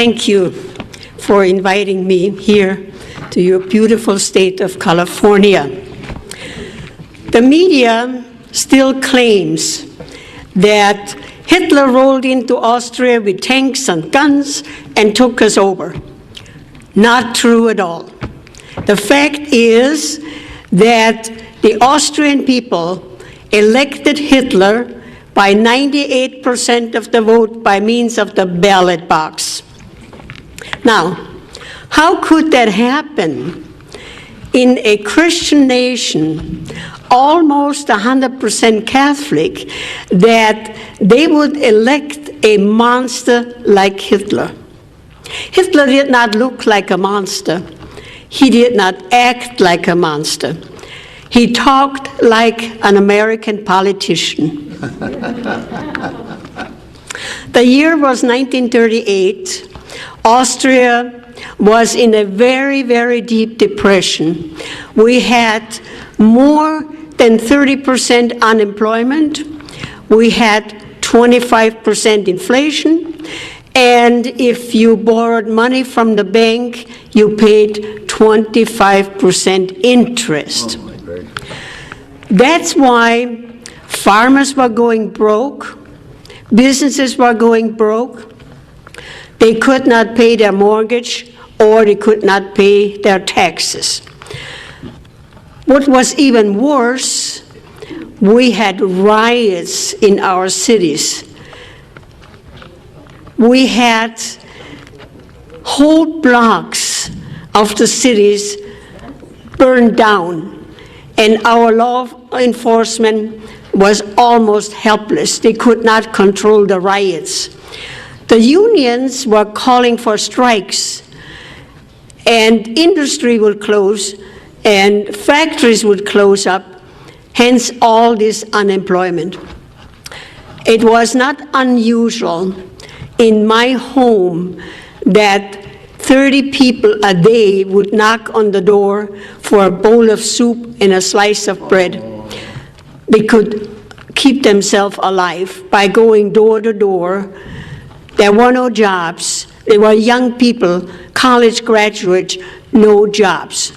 Thank you for inviting me here to your beautiful state of California. The media still claims that Hitler rolled into Austria with tanks and guns and took us over. Not true at all. The fact is that the Austrian people elected Hitler by 98% of the vote by means of the ballot box. Now, how could that happen in a Christian nation, almost 100% Catholic, that they would elect a monster like Hitler? Hitler did not look like a monster. He did not act like a monster. He talked like an American politician. The year was 1938. Austria was in a very, very deep depression. We had more than 30% unemployment. We had 25% inflation. And if you borrowed money from the bank, you paid 25% interest. That's why farmers were going broke, businesses were going broke. They could not pay their mortgage, or they could not pay their taxes. What was even worse, we had riots in our cities. We had whole blocks of the cities burned down, and our law enforcement was almost helpless. They could not control the riots. The unions were calling for strikes, and industry would close, and factories would close up, hence all this unemployment. It was not unusual in my home that 30 people a day would knock on the door for a bowl of soup and a slice of bread. They could keep themselves alive by going door to door. There were no jobs. There were young people, college graduates, no jobs.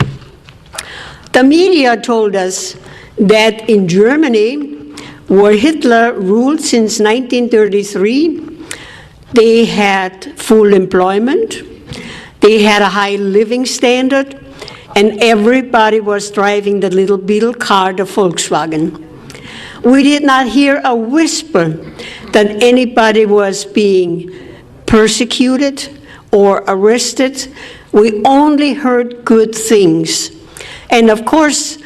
The media told us that in Germany, where Hitler ruled since 1933, they had full employment, they had a high living standard, and everybody was driving the little beetle car, the Volkswagen. We did not hear a whisper that anybody was being persecuted or arrested. We only heard good things. And of course,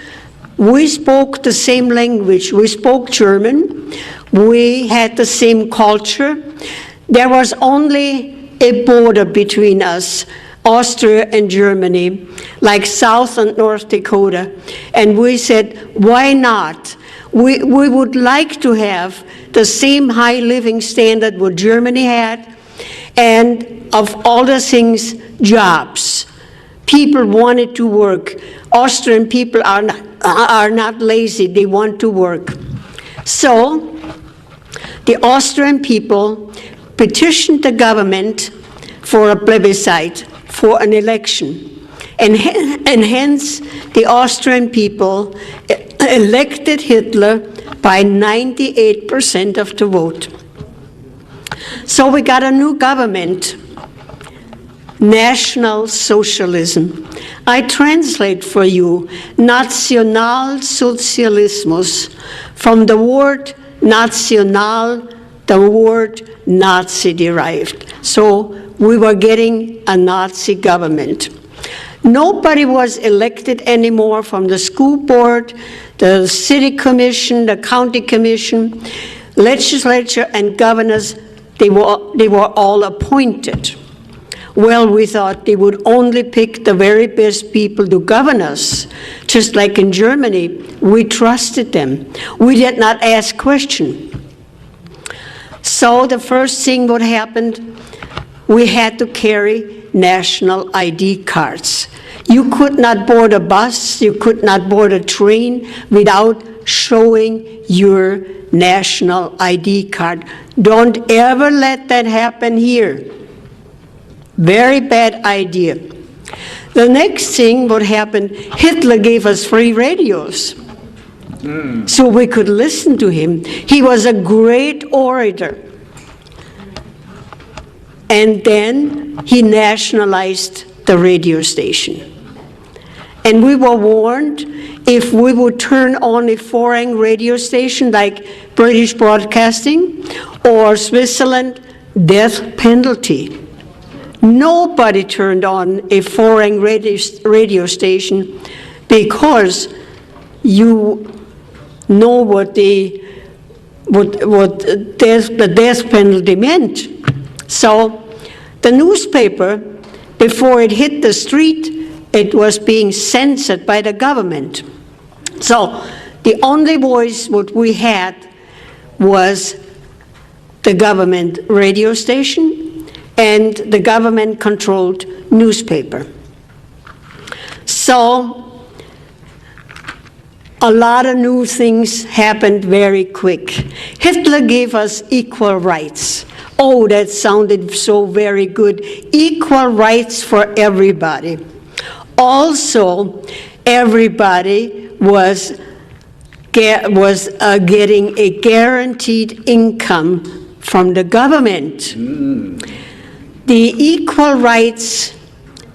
we spoke the same language. We spoke German. We had the same culture. There was only a border between us, Austria and Germany, like South and North Dakota. And we said, why not? We would like to have the same high living standard what Germany had, and of all the things, jobs. People wanted to work. Austrian people are not lazy, they want to work. So the Austrian people petitioned the government for a plebiscite, for an election. And hence, the Austrian people elected Hitler by 98% of the vote. So we got a new government, National Socialism. I translate for you, Nationalsozialismus, from the word national, the word Nazi derived. So we were getting a Nazi government. Nobody was elected anymore from the school board, the city commission, the county commission, legislature, and governors. They were all appointed. Well, we thought they would only pick the very best people to govern us. Just like in Germany, we trusted them. We did not ask questions. So the first thing what happened, we had to carry national ID cards. You could not board a bus, you could not board a train without showing your national ID card. Don't ever let that happen here. Very bad idea. The next thing what happened, Hitler gave us free radios. So we could listen to him. He was a great orator. And then he nationalized the radio station. And we were warned, if we would turn on a foreign radio station like British Broadcasting or Switzerland, death penalty. Nobody turned on a foreign radio station because you know what the death penalty meant. So the newspaper, before it hit the street, it was being censored by the government. So the only voice what we had was the government radio station and the government-controlled newspaper. So a lot of new things happened very quick. Hitler gave us equal rights. Oh, that sounded so very good. Equal rights for everybody. Also, everybody was getting a guaranteed income from the government. The equal rights,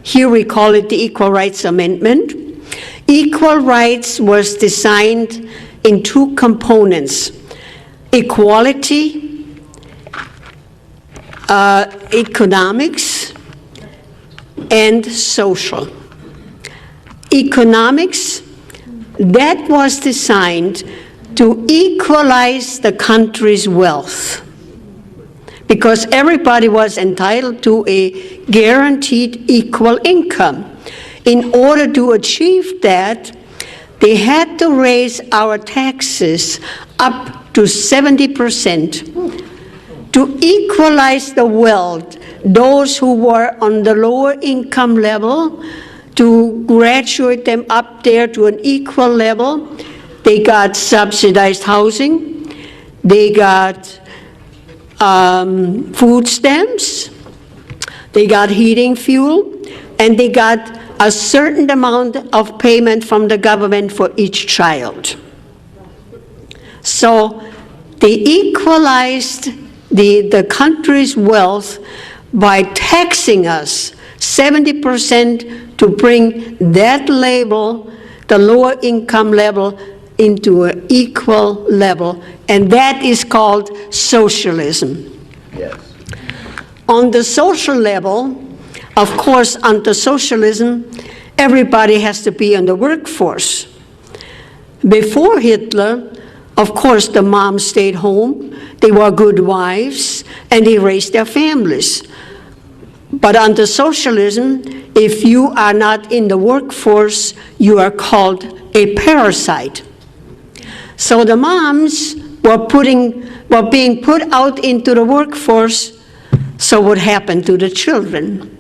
here we call it the Equal Rights Amendment. Equal rights was designed in two components: equality, economics, and social. Economics, that was designed to equalize the country's wealth, because everybody was entitled to a guaranteed equal income. In order to achieve that, they had to raise our taxes up to 70% to equalize the wealth. Those who were on the lower income level, to graduate them up there to an equal level. They got subsidized housing, they got food stamps, they got heating fuel, and they got a certain amount of payment from the government for each child. So they equalized the country's wealth by taxing us 70% to bring that level, the lower income level, into an equal level, and that is called socialism. Yes. On the social level, of course, under socialism, everybody has to be in the workforce. Before Hitler, of course, the moms stayed home, they were good wives, and they raised their families. But under socialism, if you are not in the workforce, you are called a parasite. So the moms were being put out into the workforce, so what happened to the children?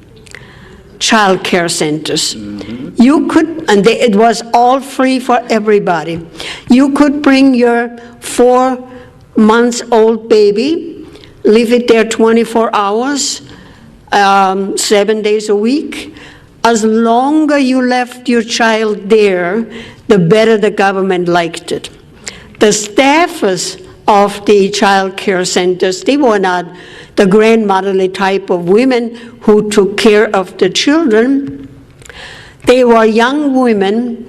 Child care centers. You could, and it was all free for everybody. You could bring your 4-month-old baby, leave it there 24 hours, 7 days a week. As longer you left your child there, the better the government liked it. The staffers of the child care centers, they were not the grandmotherly type of women who took care of the children. They were young women,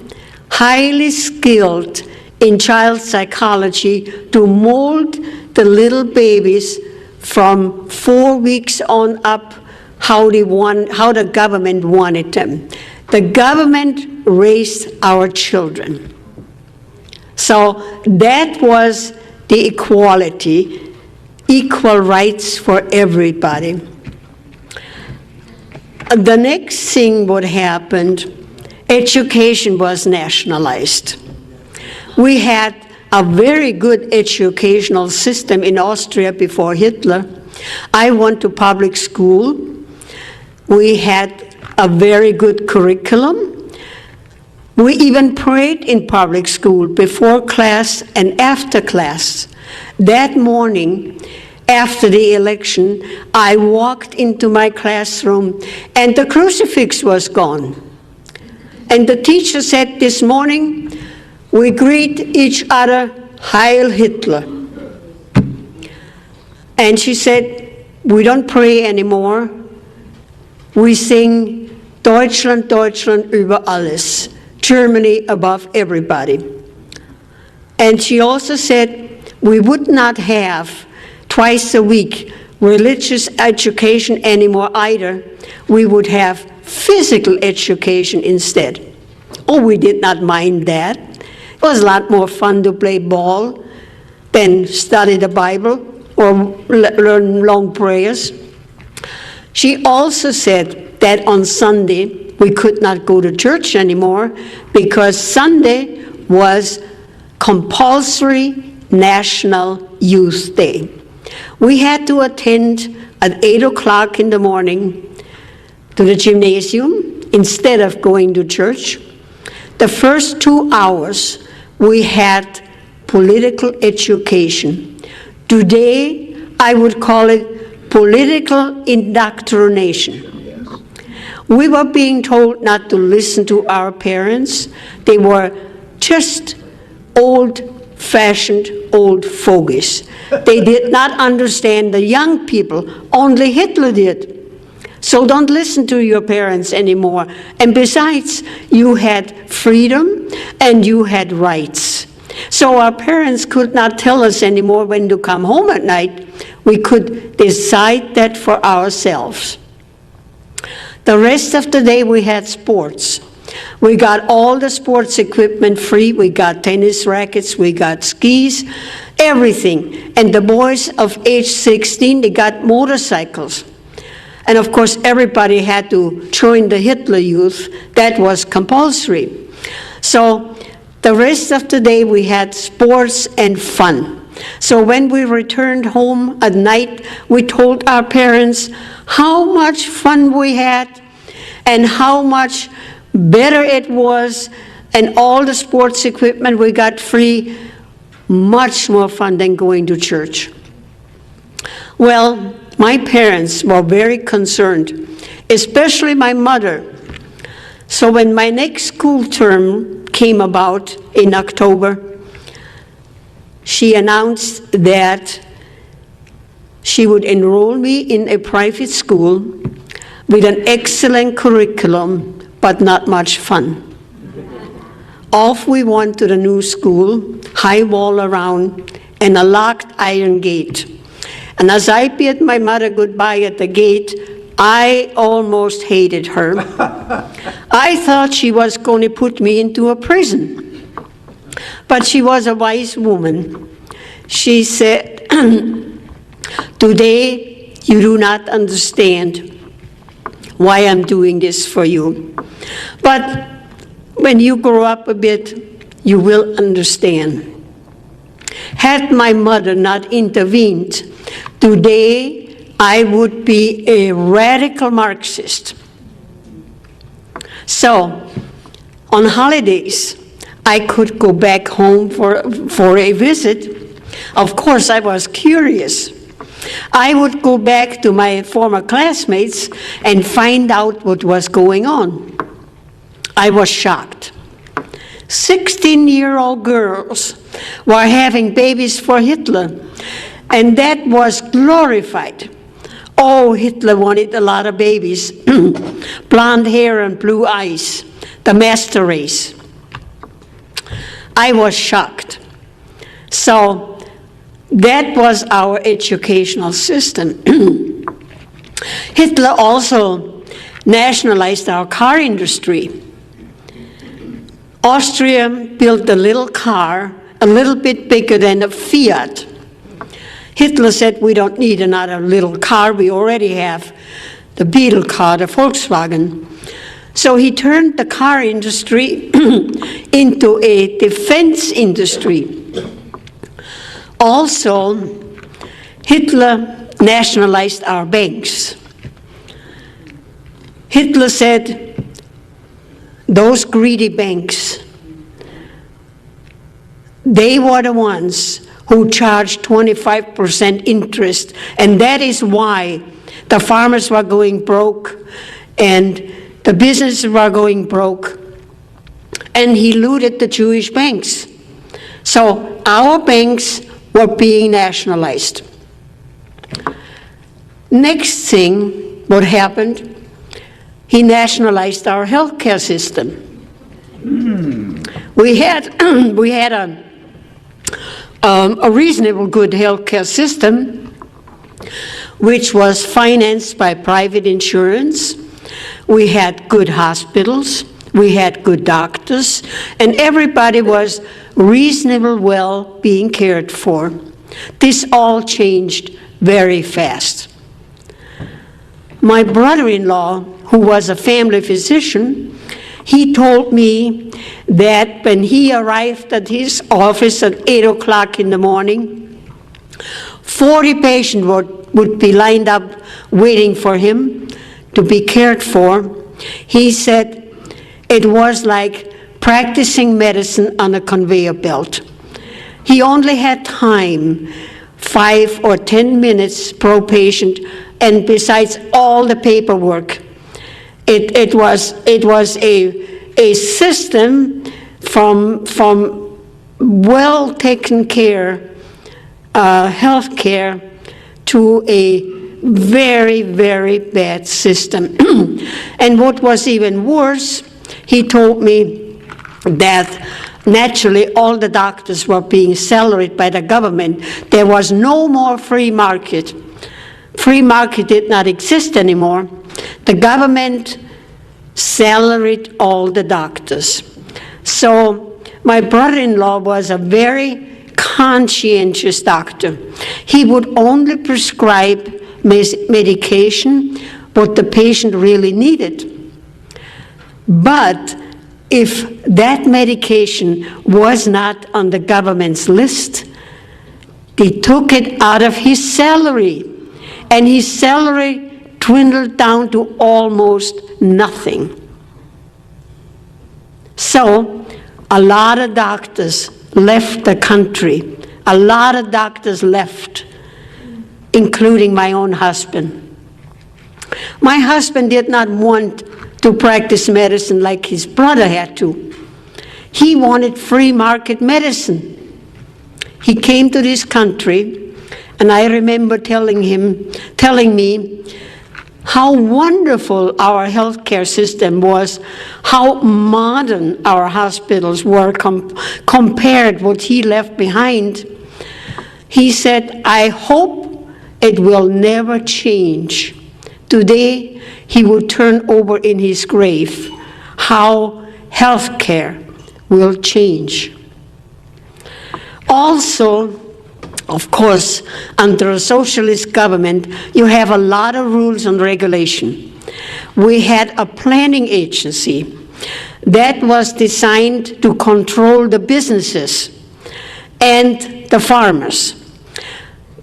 highly skilled in child psychology, to mold the little babies from 4 weeks on up how the government wanted them. The government raised our children. So that was the equality, equal rights for everybody. The next thing what happened, education was nationalized. We had a very good educational system in Austria before Hitler. I went to public school. We had a very good curriculum. We even prayed in public school before class and after class. That morning, after the election, I walked into my classroom and the crucifix was gone. And the teacher said, this morning, we greet each other, Heil Hitler. And she said, we don't pray anymore. We sing Deutschland, Deutschland über alles, Germany above everybody. And she also said, we would not have twice a week religious education anymore either. We would have physical education instead. Oh, we did not mind that. It was a lot more fun to play ball than study the Bible or learn long prayers. She also said that on Sunday we could not go to church anymore because Sunday was compulsory National Youth Day. We had to attend at 8 o'clock in the morning to the gymnasium instead of going to church. The first 2 hours we had political education. Today I would call it political indoctrination. We were being told not to listen to our parents. They were just old-fashioned old fogies. They did not understand the young people. Only Hitler did. So don't listen to your parents anymore. And besides, you had freedom and you had rights. So our parents could not tell us anymore when to come home at night. We could decide that for ourselves. The rest of the day we had sports. We got all the sports equipment free. We got tennis rackets, we got skis, everything. And the boys of age 16, they got motorcycles. And of course, everybody had to join the Hitler Youth. That was compulsory. So the rest of the day we had sports and fun. So when we returned home at night, we told our parents how much fun we had and how much better it was, and all the sports equipment we got free, much more fun than going to church. Well, my parents were very concerned, especially my mother. So when my next school term came about in October, she announced that she would enroll me in a private school with an excellent curriculum, but not much fun. Off we went to the new school, high wall around, and a locked iron gate. And as I bid my mother goodbye at the gate, I almost hated her. I thought she was going to put me into a prison. But she was a wise woman. She said, today you do not understand why I'm doing this for you. But when you grow up a bit, you will understand. Had my mother not intervened, today I would be a radical Marxist. So, on holidays, I could go back home for a visit. Of course, I was curious. I would go back to my former classmates and find out what was going on. I was shocked. 16-year-old girls were having babies for Hitler, and that was glorified. Oh, Hitler wanted a lot of babies, blonde hair and blue eyes, the master race. I was shocked. So that was our educational system. Hitler also nationalized our car industry. Austria built a little car, a little bit bigger than a Fiat. Hitler said, we don't need another little car, we already have the Beetle car, the Volkswagen. So he turned the car industry into a defense industry. Also, Hitler nationalized our banks. Hitler said, those greedy banks, they were the ones who charged 25% interest. And that is why the farmers were going broke and the businesses were going broke. And he looted the Jewish banks. So our banks were being nationalized. Next thing, what happened, he nationalized our healthcare system. We had a reasonable good healthcare system, which was financed by private insurance. We had good hospitals, we had good doctors, and everybody was reasonably well being cared for. This all changed very fast. My brother-in-law, who was a family physician, he told me that when he arrived at his office at 8 o'clock in the morning, 40 patients would be lined up waiting for him to be cared for. He said it was like practicing medicine on a conveyor belt. He only had time, 5 or 10 minutes per patient, and besides all the paperwork, it was a system from well taken care health care to a very, very bad system. And what was even worse, he told me that naturally all the doctors were being salaried by the government. There was no more free market. Free market did not exist anymore. The government salaried all the doctors. So my brother-in-law was a very conscientious doctor. He would only prescribe medication what the patient really needed. But if that medication was not on the government's list, they took it out of his salary, and his salary dwindled down to almost nothing. So a lot of doctors left the country. A lot of doctors left, including my own husband. My husband did not want to practice medicine like his brother had to. He wanted free market medicine. He came to this country, and I remember telling me how wonderful our healthcare system was, how modern our hospitals were compared what he left behind. He said, I hope it will never change. Today, he will turn over in his grave how healthcare will change. Also, of course, under a socialist government, you have a lot of rules and regulation. We had a planning agency that was designed to control the businesses and the farmers.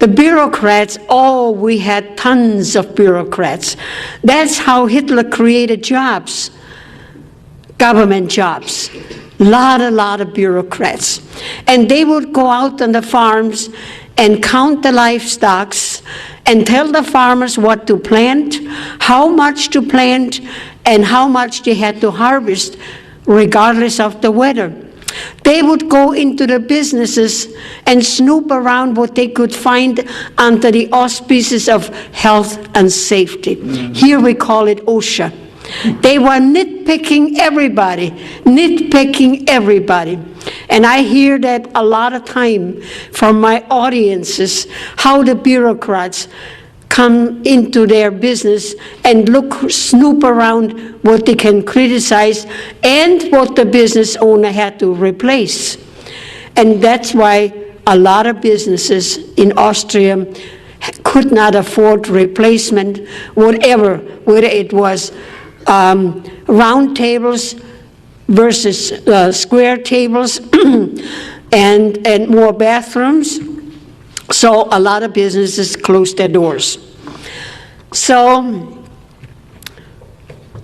The bureaucrats, oh, we had tons of bureaucrats. That's how Hitler created jobs, government jobs. Lot of bureaucrats. And they would go out on the farms and count the livestock and tell the farmers what to plant, how much to plant, and how much they had to harvest, regardless of the weather. They would go into the businesses and snoop around what they could find under the auspices of health and safety. Mm-hmm. Here we call it OSHA. They were nitpicking everybody. And I hear that a lot of time from my audiences, how the bureaucrats come into their business and snoop around what they can criticize and what the business owner had to replace. And that's why a lot of businesses in Austria could not afford replacement, whether it was round tables versus square tables and more bathrooms. So a lot of businesses closed their doors. So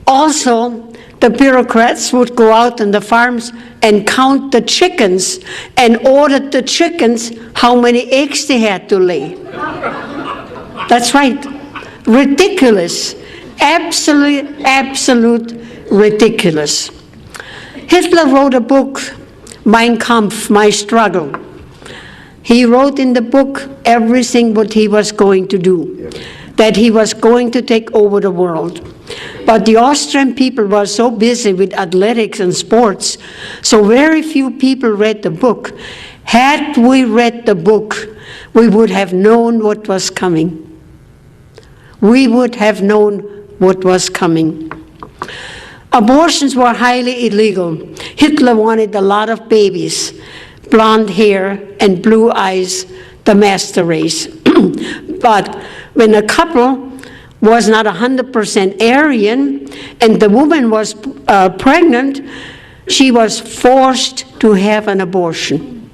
also the bureaucrats would go out on the farms and count the chickens and order the chickens how many eggs they had to lay. That's right. Ridiculous. Absolute ridiculous. Hitler wrote a book, Mein Kampf, My Struggle. He wrote in the book everything what he was going to do, that he was going to take over the world. But the Austrian people were so busy with athletics and sports, so very few people read the book. Had we read the book, we would have known what was coming. We would have known what was coming. Abortions were highly illegal. Hitler wanted a lot of babies, blonde hair and blue eyes, the master race. But when a couple was not 100% Aryan and the woman was pregnant, she was forced to have an abortion.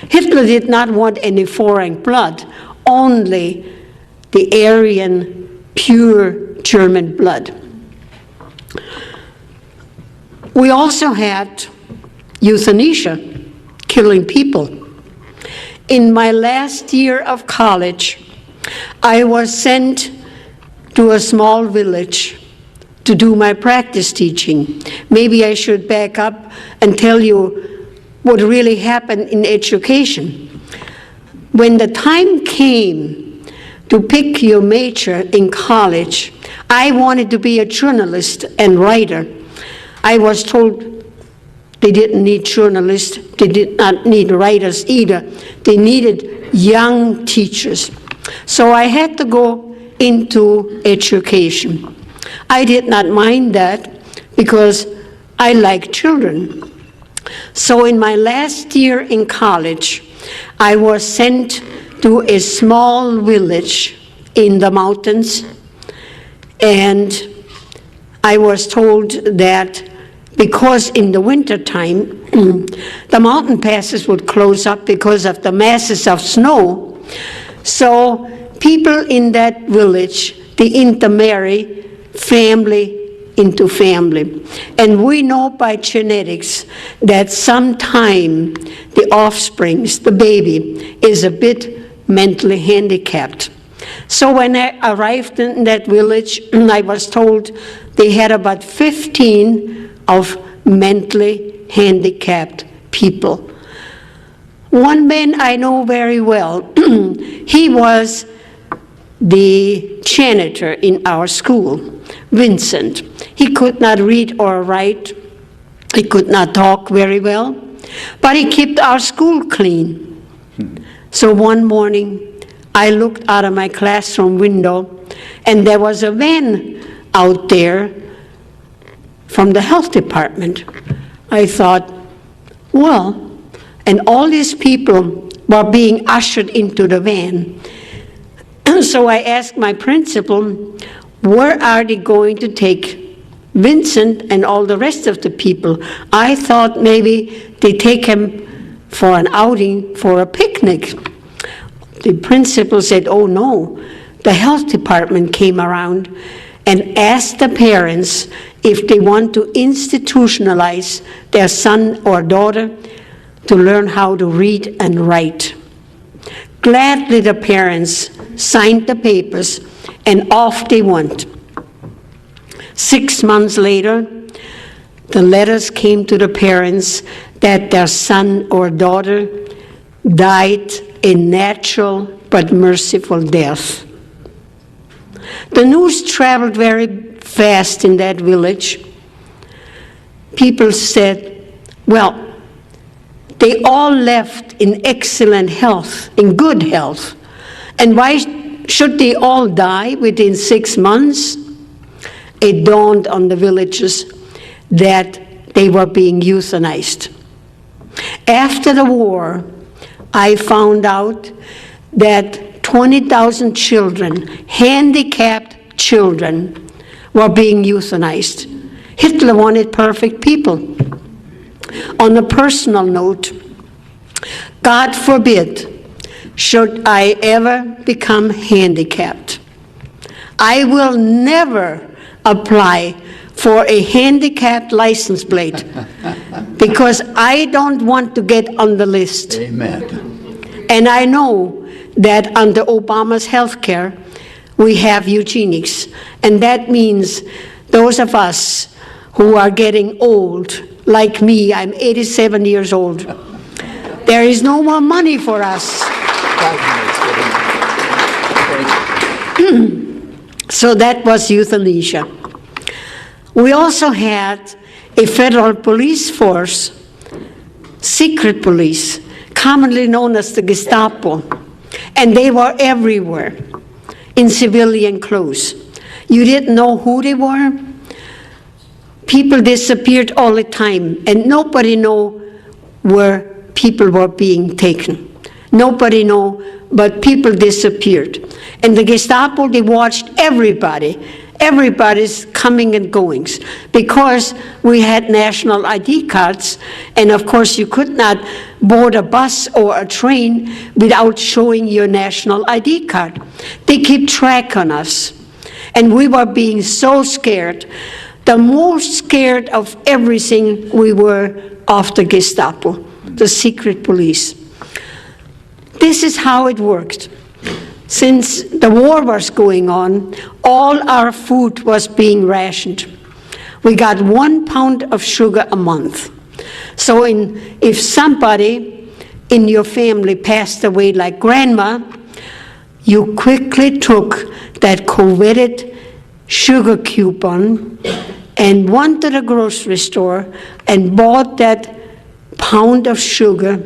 Hitler did not want any foreign blood, only the Aryan, pure German blood. We also had euthanasia, killing people. In my last year of college, I was sent to a small village to do my practice teaching. Maybe I should back up and tell you what really happened in education. When the time came to pick your major in college, I wanted to be a journalist and writer. I was told they didn't need journalists, they did not need writers either. They needed young teachers. So I had to go into education. I did not mind that because I like children. So in my last year in college, I was sent to a small village in the mountains, and I was told that because in the wintertime, the mountain passes would close up because of the masses of snow. So people in that village, they intermarry family into family. And we know by genetics that sometime the offsprings, the baby, is a bit mentally handicapped. So when I arrived in that village, I was told they had about 15 of mentally handicapped people. One man I know very well, he was the janitor in our school, Vincent. He could not read or write. He could not talk very well, but he kept our school clean. So one morning, I looked out of my classroom window, and there was a van out there from the health department. I thought, well, and all these people were being ushered into the van. So I asked my principal, where are they going to take Vincent and all the rest of the people? I thought maybe they take him for an outing, for a picnic. The principal said, oh no, the health department came around and asked the parents if they want to institutionalize their son or daughter to learn how to read and write. Gladly the parents signed the papers and off they went. 6 months later, the letters came to the parents that their son or daughter died a natural but merciful death. The news traveled very fast in that village. People said, well, they all left in excellent health, in good health. And why should they all die within 6 months? It dawned on the villagers that they were being euthanized. After the war, I found out that 20,000 children, handicapped children, were being euthanized. Hitler wanted perfect people. On a personal note, God forbid, should I ever become handicapped, I will never apply for a handicapped license plate because I don't want to get on the list. Amen. And I know that under Obama's health care, we have eugenics. And that means those of us who are getting old, like me, I'm 87 years old, there is no more money for us. So that was euthanasia. We also had a federal police force, secret police, commonly known as the Gestapo, and they were everywhere in civilian clothes. You didn't know who they were. People disappeared all the time, and nobody knew where people were being taken. Nobody knew, but people disappeared. And the Gestapo, they watched everybody's coming and goings, because we had national ID cards, and of course you could not board a bus or a train without showing your national ID card. They keep track on us, and we were being so scared. The most scared of everything we were of the Gestapo, the secret police. This is how it worked. Since the war was going on, all our food was being rationed. We got 1 pound of sugar a month. So if somebody in your family passed away, like grandma, you quickly took that coveted sugar coupon and went to the grocery store and bought that pound of sugar.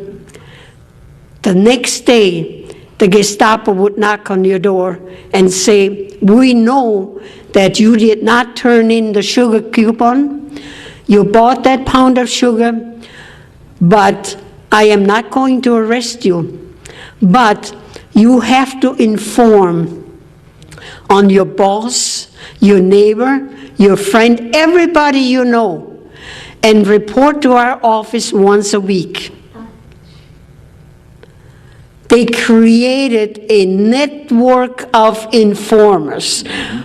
The next day, the Gestapo would knock on your door and say, "We know that you did not turn in the sugar coupon. You bought that pound of sugar, but I am not going to arrest you. But you have to inform on your boss, your neighbor, your friend, everybody you know, and report to our office once a week." They created a network of informers.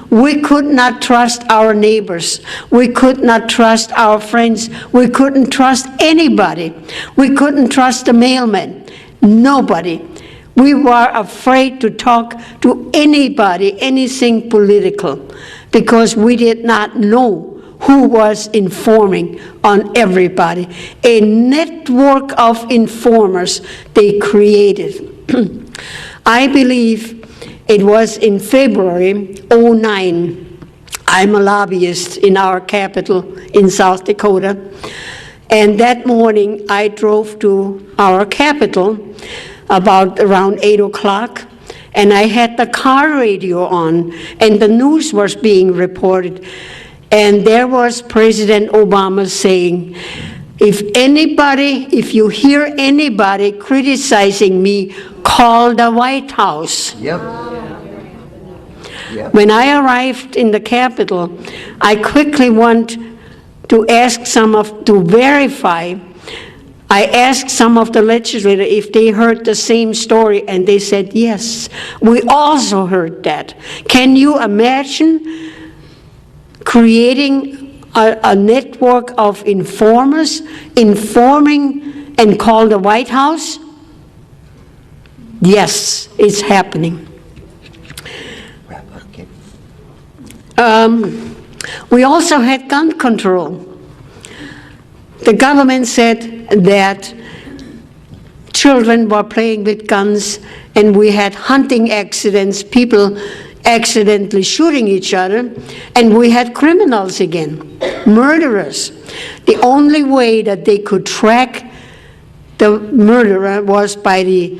We could not trust our neighbors. We could not trust our friends. We couldn't trust anybody. We couldn't trust the mailman. Nobody. We were afraid to talk to anybody, anything political, because we did not know who was informing on everybody. A network of informers they created. I believe it was in February '09. I'm a lobbyist in our capital in South Dakota. And that morning I drove to our capital about around 8 o'clock. And I had the car radio on, and the news was being reported. And there was President Obama saying, if you hear anybody criticizing me, call the White House. Yep. When I arrived in the Capitol, I quickly went to verify. I asked some of the legislators if they heard the same story, and they said, yes, we also heard that. Can you imagine creating a network of informers, informing and call the White House? Yes, it's happening. We also had gun control. The government said that children were playing with guns, and we had hunting accidents, people accidentally shooting each other, and we had criminals again, murderers. The only way that they could track the murderer was by the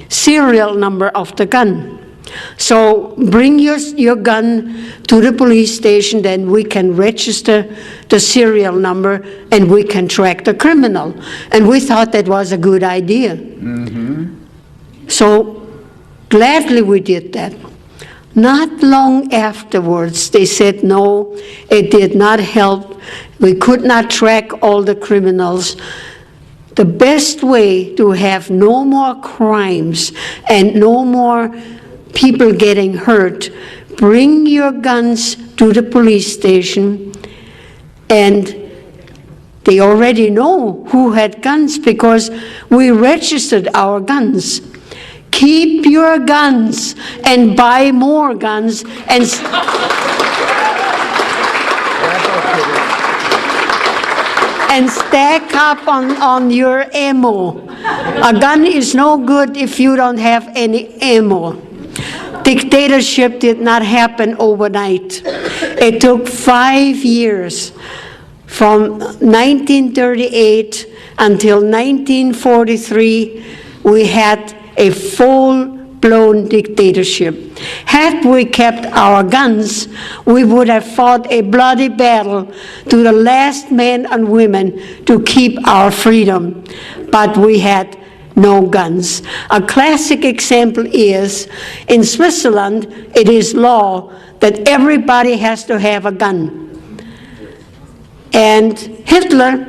serial number of the gun. So bring your gun to the police station, then we can register the serial number and we can track the criminal. And we thought that was a good idea. Mm-hmm. So gladly we did that. Not long afterwards, they said, no, it did not help. We could not track all the criminals. The best way to have no more crimes and no more people getting hurt bring your guns to the police station, and they already know who had guns because we registered our guns. Keep your guns and buy more guns and stack up on your ammo. A gun is no good if you don't have any ammo. Dictatorship did not happen overnight. It took 5 years, from 1938 until 1943, we had a full-blown dictatorship. Had we kept our guns, we would have fought a bloody battle to the last man and women to keep our freedom. But we had no guns. A classic example is, in Switzerland, it is law that everybody has to have a gun. And Hitler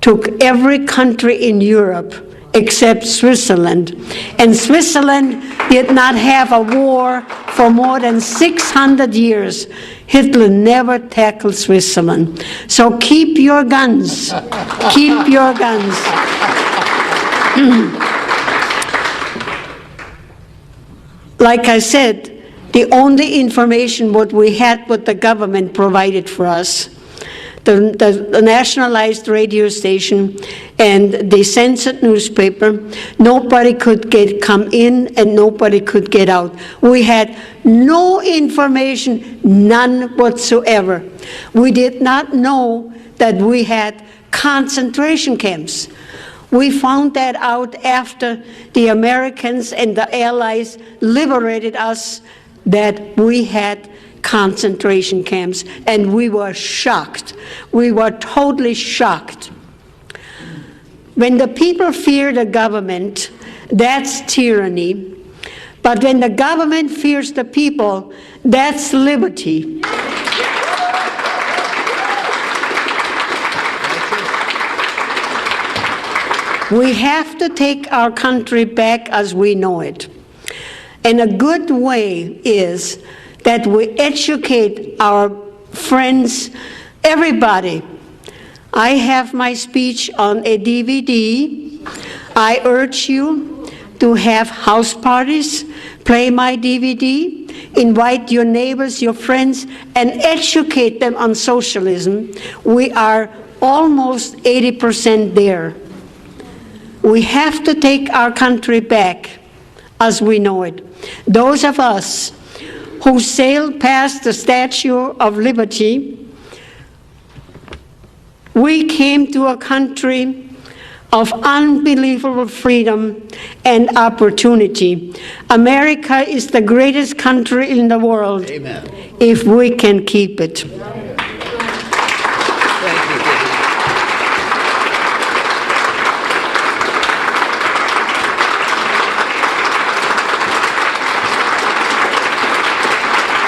took every country in Europe except Switzerland. And Switzerland did not have a war for more than 600 years. Hitler never tackled Switzerland. So keep your guns. Keep your guns. Like I said, the only information what we had, what the government provided for us, the nationalized radio station and the censored newspaper, nobody could come in and nobody could get out. We had no information, none whatsoever. We did not know that we had concentration camps. We found that out after the Americans and the Allies liberated us, that we had concentration camps, and we were shocked. We were totally shocked. When the people fear the government, that's tyranny. But when the government fears the people, that's liberty. We have to take our country back as we know it. And a good way is that we educate our friends, everybody. I have my speech on a DVD. I urge you to have house parties, play my DVD, invite your neighbors, your friends, and educate them on socialism. We are almost 80% there. We have to take our country back as we know it. Those of us who sailed past the Statue of Liberty, we came to a country of unbelievable freedom and opportunity. America is the greatest country in the world. Amen. If we can keep it.